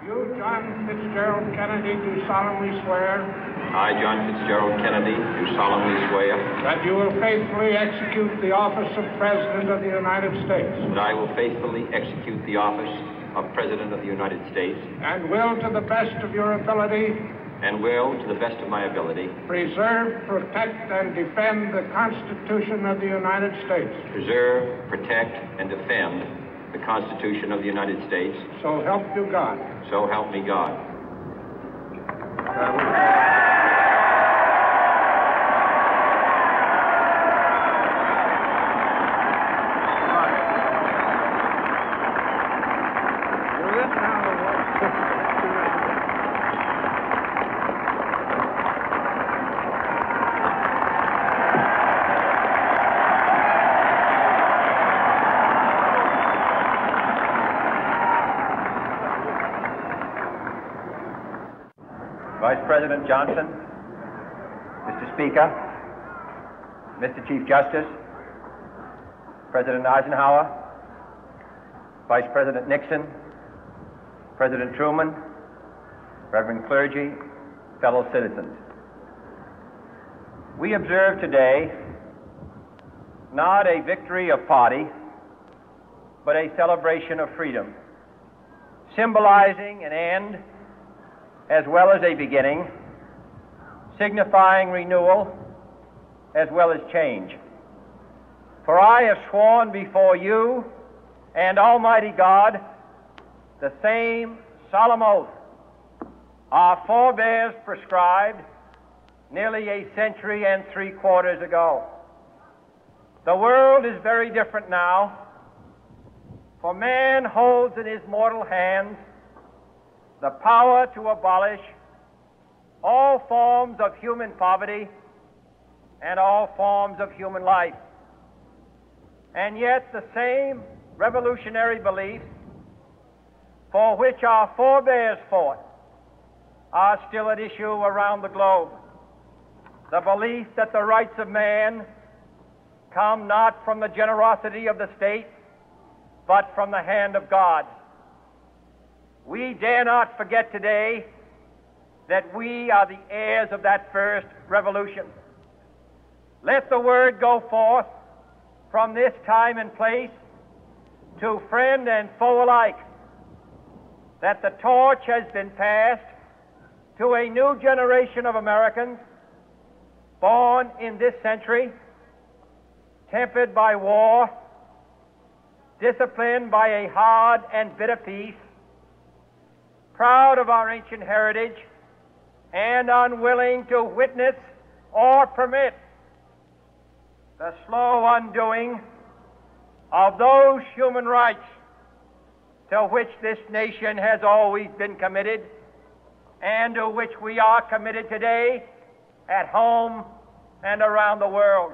You, John Fitzgerald Kennedy, do solemnly swear. I, John Fitzgerald Kennedy, do solemnly swear. That you will faithfully execute the office of President of the United States. That I will faithfully execute the office of President of the United States. And will, to the best of your ability. And will, to the best of my ability. Preserve, protect, and defend the Constitution of the United States. Preserve, protect, and defend the Constitution of the United States. So help you God. So help me God. Vice President Johnson, Mr. Speaker, Mr. Chief Justice, President Eisenhower, Vice President Nixon, President Truman, Reverend clergy, fellow citizens. We observe today not a victory of party, but a celebration of freedom, symbolizing an end as well as a beginning, signifying renewal as well as change. For I have sworn before you and Almighty God the same solemn oath our forebears prescribed nearly a century and 3/4 ago. The world is very different now, for man holds in his mortal hands the power to abolish all forms of human poverty and all forms of human life. And yet the same revolutionary beliefs for which our forebears fought are still at issue around the globe. The belief that the rights of man come not from the generosity of the state, but from the hand of God. We dare not forget today that we are the heirs of that first revolution. Let the word go forth from this time and place to friend and foe alike that the torch has been passed to a new generation of Americans born in this century, tempered by war, disciplined by a hard and bitter peace, proud of our ancient heritage, and unwilling to witness or permit the slow undoing of those human rights to which this nation has always been committed and to which we are committed today at home and around the world.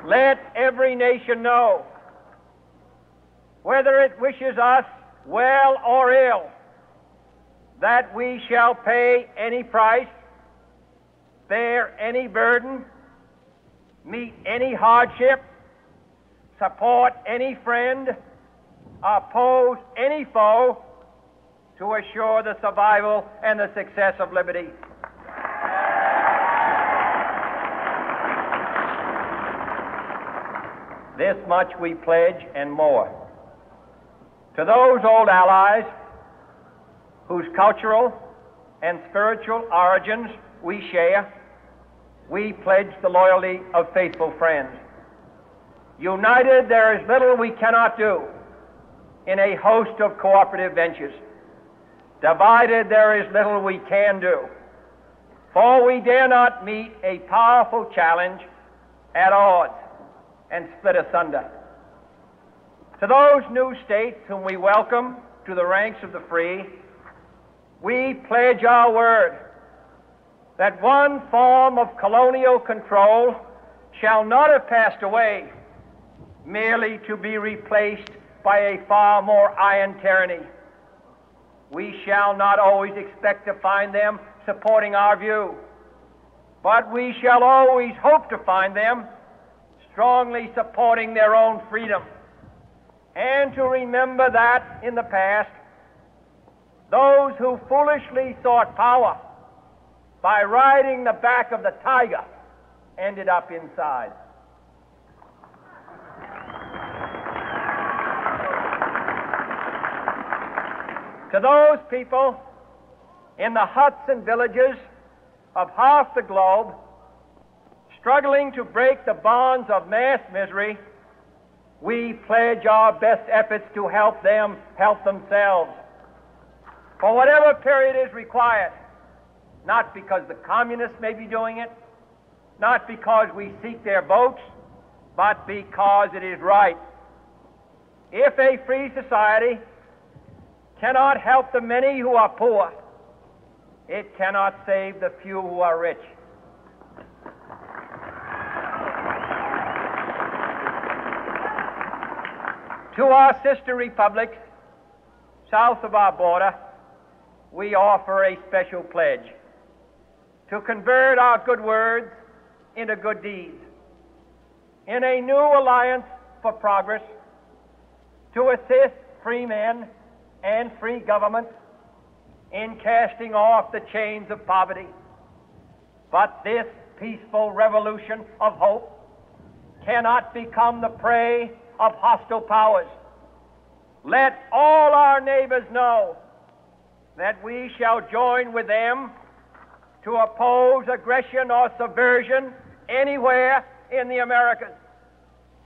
Let every nation know, whether it wishes us well or ill, that we shall pay any price, bear any burden, meet any hardship, support any friend, oppose any foe to assure the survival and the success of liberty. This much we pledge and more. To those old allies whose cultural and spiritual origins we share, we pledge the loyalty of faithful friends. United, there is little we cannot do in a host of cooperative ventures. Divided, there is little we can do, for we dare not meet a powerful challenge at odds and split asunder. To those new states whom we welcome to the ranks of the free, we pledge our word that one form of colonial control shall not have passed away merely to be replaced by a far more iron tyranny. We shall not always expect to find them supporting our view, but we shall always hope to find them strongly supporting their own freedom, and to remember that in the past, those who foolishly sought power by riding the back of the tiger ended up inside. To those people in the huts and villages of half the globe struggling to break the bonds of mass misery, we pledge our best efforts to help them help themselves for whatever period is required, not because the communists may be doing it, not because we seek their votes, but because it is right. If a free society cannot help the many who are poor, it cannot save the few who are rich. To our sister republics south of our border, we offer a special pledge to convert our good words into good deeds, in a new alliance for progress, to assist free men and free governments in casting off the chains of poverty. But this peaceful revolution of hope cannot become the prey of hostile powers. Let all our neighbors know that we shall join with them to oppose aggression or subversion anywhere in the Americas.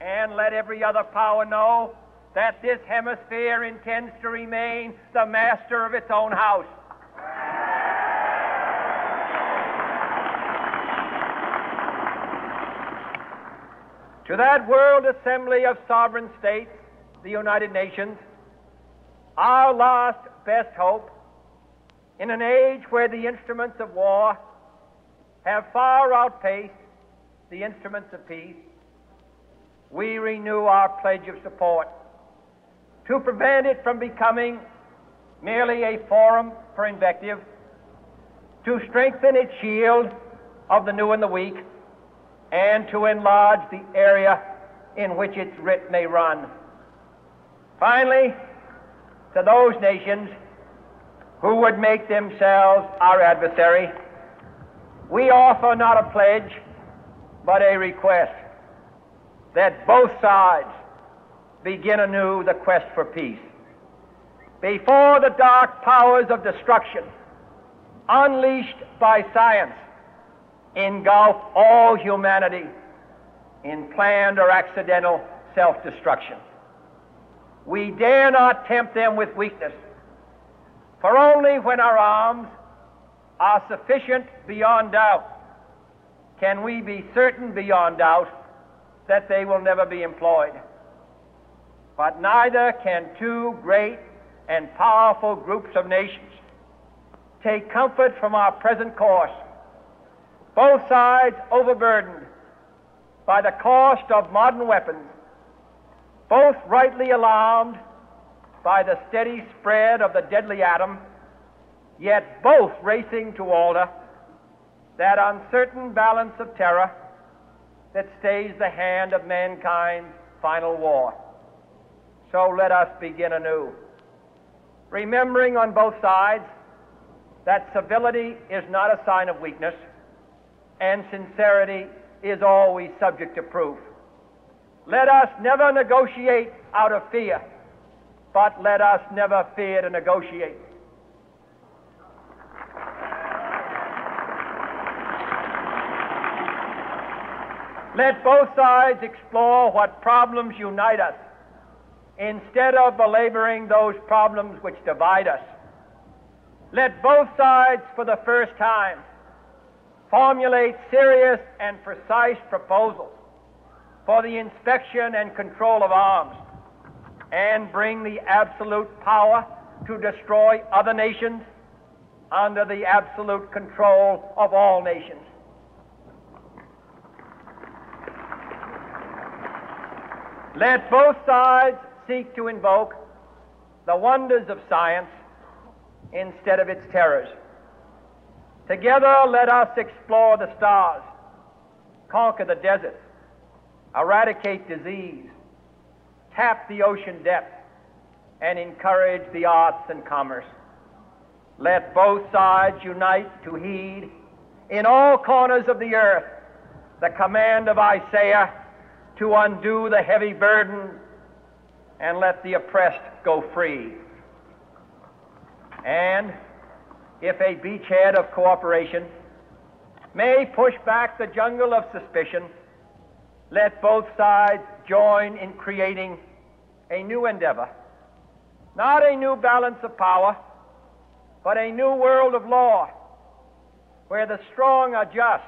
And let every other power know that this hemisphere intends to remain the master of its own house. To that world assembly of sovereign states, the United Nations, our last best hope, in an age where the instruments of war have far outpaced the instruments of peace, we renew our pledge of support to prevent it from becoming merely a forum for invective, to strengthen its shield of the new and the weak, and to enlarge the area in which its writ may run. Finally, to those nations who would make themselves our adversary, we offer not a pledge, but a request that both sides begin anew the quest for peace. Before the dark powers of destruction, unleashed by science, engulf all humanity in planned or accidental self-destruction, we dare not tempt them with weakness, for only when our arms are sufficient beyond doubt can we be certain beyond doubt that they will never be employed. But neither can two great and powerful groups of nations take comfort from our present course, both sides overburdened by the cost of modern weapons, both rightly alarmed by the steady spread of the deadly atom, yet both racing to alter that uncertain balance of terror that stays the hand of mankind's final war. So let us begin anew, remembering on both sides that civility is not a sign of weakness, and sincerity is always subject to proof. Let us never negotiate out of fear, but let us never fear to negotiate. Let both sides explore what problems unite us, instead of belaboring those problems which divide us. Let both sides, for the first time, formulate serious and precise proposals for the inspection and control of arms, and bring the absolute power to destroy other nations under the absolute control of all nations. Let both sides seek to invoke the wonders of science instead of its terrors. Together, let us explore the stars, conquer the deserts, eradicate disease, tap the ocean depth, and encourage the arts and commerce. Let both sides unite to heed in all corners of the earth the command of Isaiah to undo the heavy burden and let the oppressed go free. And if a beachhead of cooperation may push back the jungle of suspicion, let both sides join in creating a new endeavor, not a new balance of power, but a new world of law, where the strong are just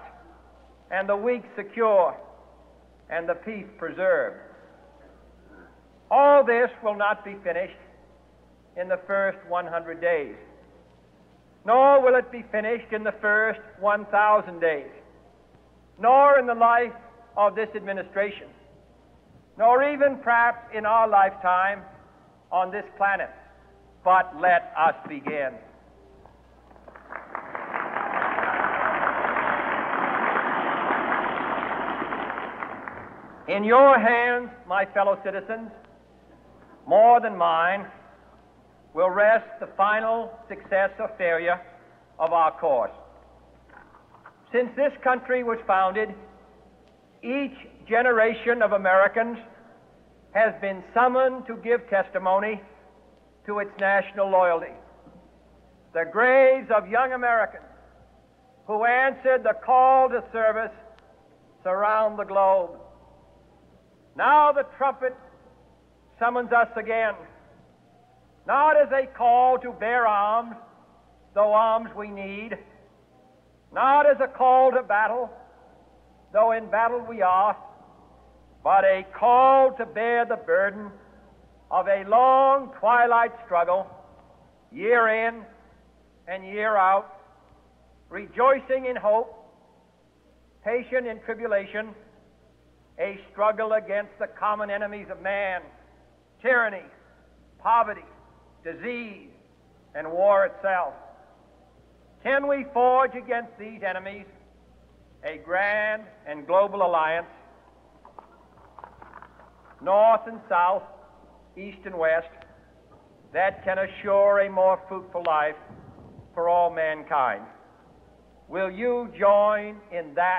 and the weak secure and the peace preserved. All this will not be finished in the first 100 days, nor will it be finished in the first 1,000 days, nor in the life of this administration, nor even perhaps in our lifetime on this planet. But let us begin. In your hands, my fellow citizens, more than mine, will rest the final success or failure of our course. Since this country was founded, each generation of Americans has been summoned to give testimony to its national loyalty. The graves of young Americans who answered the call to service surround the globe. Now the trumpet summons us again, not as a call to bear arms, though arms we need, not as a call to battle, though in battle we are, but a call to bear the burden of a long twilight struggle, year in and year out, rejoicing in hope, patient in tribulation, a struggle against the common enemies of man, tyranny, poverty, disease, and war itself. Can we forge against these enemies a grand and global alliance, north and south, east and west, that can assure a more fruitful life for all mankind? Will you join in that